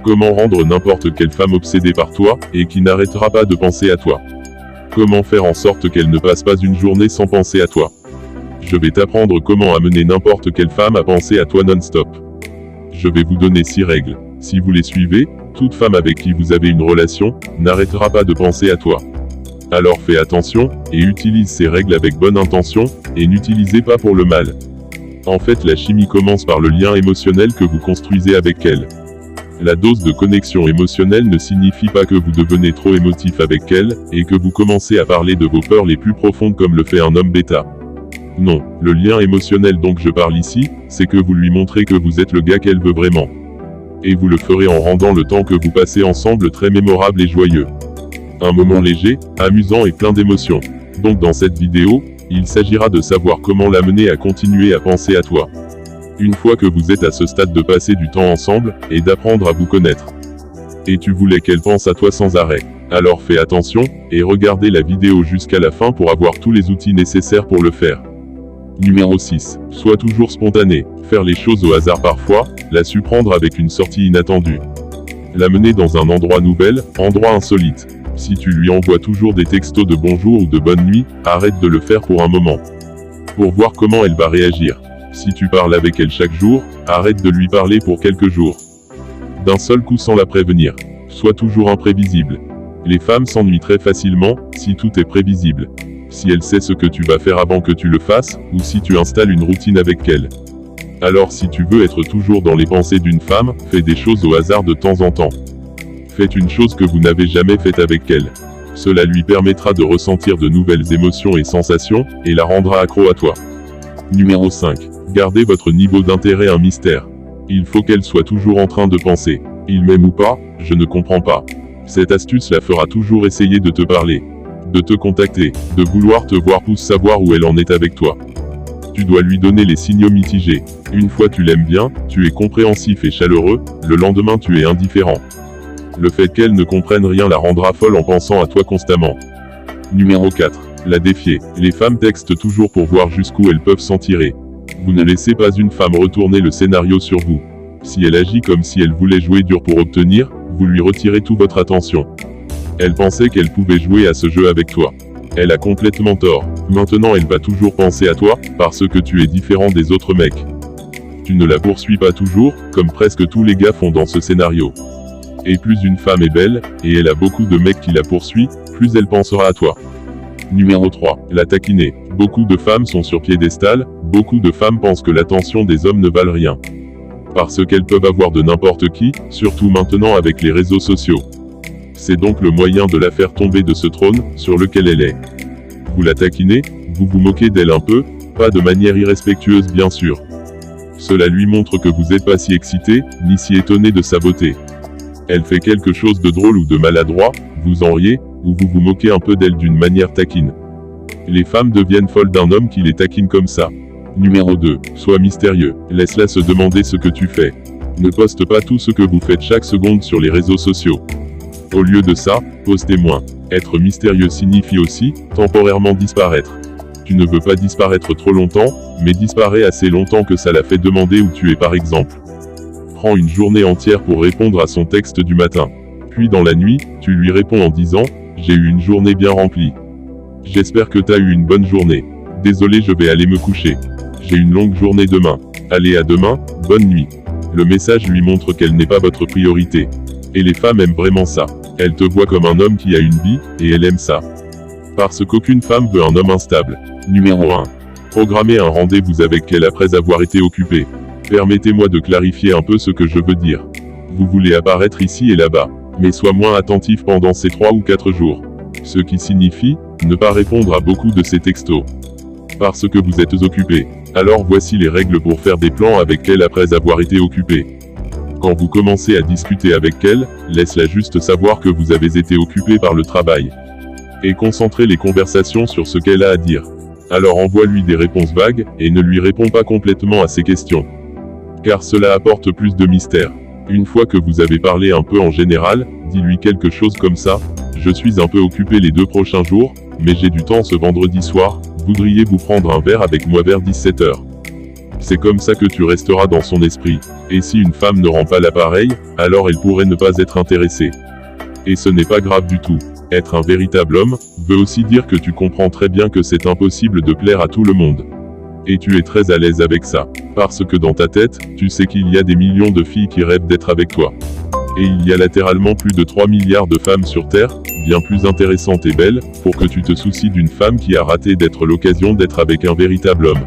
Comment rendre n'importe quelle femme obsédée par toi, et qui n'arrêtera pas de penser à toi. Comment faire en sorte qu'elle ne passe pas une journée sans penser à toi. Je vais t'apprendre comment amener n'importe quelle femme à penser à toi non-stop. Je vais vous donner 6 règles. Si vous les suivez, toute femme avec qui vous avez une relation, n'arrêtera pas de penser à toi. Alors fais attention, et utilise ces règles avec bonne intention, et n'utilisez pas pour le mal. En fait, la chimie commence par le lien émotionnel que vous construisez avec elle. La dose de connexion émotionnelle ne signifie pas que vous devenez trop émotif avec elle, et que vous commencez à parler de vos peurs les plus profondes comme le fait un homme bêta. Non, le lien émotionnel dont je parle ici, c'est que vous lui montrez que vous êtes le gars qu'elle veut vraiment. Et vous le ferez en rendant le temps que vous passez ensemble très mémorable et joyeux. Un moment léger, amusant et plein d'émotions. Donc dans cette vidéo, il s'agira de savoir comment l'amener à continuer à penser à toi. Une fois que vous êtes à ce stade de passer du temps ensemble, et d'apprendre à vous connaître. Et tu voulais qu'elle pense à toi sans arrêt. Alors fais attention, et regardez la vidéo jusqu'à la fin pour avoir tous les outils nécessaires pour le faire. Numéro 6. Sois toujours spontané. Faire les choses au hasard parfois, la surprendre avec une sortie inattendue. L'amener dans un endroit nouvel, endroit insolite. Si tu lui envoies toujours des textos de bonjour ou de bonne nuit, arrête de le faire pour un moment. Pour voir comment elle va réagir. Si tu parles avec elle chaque jour, arrête de lui parler pour quelques jours. D'un seul coup sans la prévenir. Sois toujours imprévisible. Les femmes s'ennuient très facilement, si tout est prévisible. Si elle sait ce que tu vas faire avant que tu le fasses, ou si tu installes une routine avec elle. Alors si tu veux être toujours dans les pensées d'une femme, fais des choses au hasard de temps en temps. Faites une chose que vous n'avez jamais faite avec elle. Cela lui permettra de ressentir de nouvelles émotions et sensations, et la rendra accro à toi. Numéro 5. Gardez votre niveau d'intérêt un mystère. Il faut qu'elle soit toujours en train de penser. Il m'aime ou pas, je ne comprends pas. Cette astuce la fera toujours essayer de te parler. De te contacter, de vouloir te voir pour savoir où elle en est avec toi. Tu dois lui donner les signaux mitigés. Une fois tu l'aimes bien, tu es compréhensif et chaleureux, le lendemain tu es indifférent. Le fait qu'elle ne comprenne rien la rendra folle en pensant à toi constamment. Numéro 4. La défier. Les femmes textent toujours pour voir jusqu'où elles peuvent s'en tirer. Vous ne laissez pas une femme retourner le scénario sur vous. Si elle agit comme si elle voulait jouer dur pour obtenir, vous lui retirez toute votre attention. Elle pensait qu'elle pouvait jouer à ce jeu avec toi. Elle a complètement tort. Maintenant elle va toujours penser à toi, parce que tu es différent des autres mecs. Tu ne la poursuis pas toujours, comme presque tous les gars font dans ce scénario. Et plus une femme est belle, et elle a beaucoup de mecs qui la poursuivent, plus elle pensera à toi. Numéro 3. La taquiner. Beaucoup de femmes sont sur piédestal, beaucoup de femmes pensent que l'attention des hommes ne valent rien. Parce qu'elles peuvent avoir de n'importe qui, surtout maintenant avec les réseaux sociaux. C'est donc le moyen de la faire tomber de ce trône, sur lequel elle est. Vous la taquinez, vous vous moquez d'elle un peu, pas de manière irrespectueuse bien sûr. Cela lui montre que vous n'êtes pas si excité, ni si étonné de sa beauté. Elle fait quelque chose de drôle ou de maladroit, vous en riez, ou vous vous moquez un peu d'elle d'une manière taquine. Les femmes deviennent folles d'un homme qui les taquine comme ça. Numéro 2. Sois mystérieux. Laisse-la se demander ce que tu fais. Ne poste pas tout ce que vous faites chaque seconde sur les réseaux sociaux. Au lieu de ça, postez moins. Être mystérieux signifie aussi, temporairement disparaître. Tu ne veux pas disparaître trop longtemps, mais disparaît assez longtemps que ça la fait demander où tu es par exemple. Prends une journée entière pour répondre à son texte du matin. Puis dans la nuit, tu lui réponds en disant « J'ai eu une journée bien remplie. J'espère que t'as eu une bonne journée. Désolé, je vais aller me coucher. J'ai une longue journée demain. Allez, à demain, bonne nuit. » Le message lui montre qu'elle n'est pas votre priorité. Et les femmes aiment vraiment ça. Elles te voient comme un homme qui a une vie, et elles aiment ça. Parce qu'aucune femme veut un homme instable. Numéro 1. Programmez un rendez-vous avec elle après avoir été occupé. Permettez-moi de clarifier un peu ce que je veux dire. Vous voulez apparaître ici et là-bas. Mais sois moins attentif pendant ces 3 ou 4 jours. Ce qui signifie, ne pas répondre à beaucoup de ces textos. Parce que vous êtes occupé. Alors voici les règles pour faire des plans avec elle après avoir été occupé. Quand vous commencez à discuter avec elle, laisse-la juste savoir que vous avez été occupé par le travail. Et concentrez les conversations sur ce qu'elle a à dire. Alors envoie-lui des réponses vagues, et ne lui réponds pas complètement à ses questions. Car cela apporte plus de mystère. Une fois que vous avez parlé un peu en général, dis-lui quelque chose comme ça. Je suis un peu occupé les 2 prochains jours, mais j'ai du temps ce vendredi soir, voudriez-vous prendre un verre avec moi vers 17 h? C'est comme ça que tu resteras dans son esprit. Et si une femme ne rend pas l'appareil, alors elle pourrait ne pas être intéressée. Et ce n'est pas grave du tout. Être un véritable homme, veut aussi dire que tu comprends très bien que c'est impossible de plaire à tout le monde. Et tu es très à l'aise avec ça. Parce que dans ta tête, tu sais qu'il y a des millions de filles qui rêvent d'être avec toi. Et il y a latéralement plus de 3 milliards de femmes sur Terre, bien plus intéressantes et belles, pour que tu te soucies d'une femme qui a raté d'être l'occasion d'être avec un véritable homme.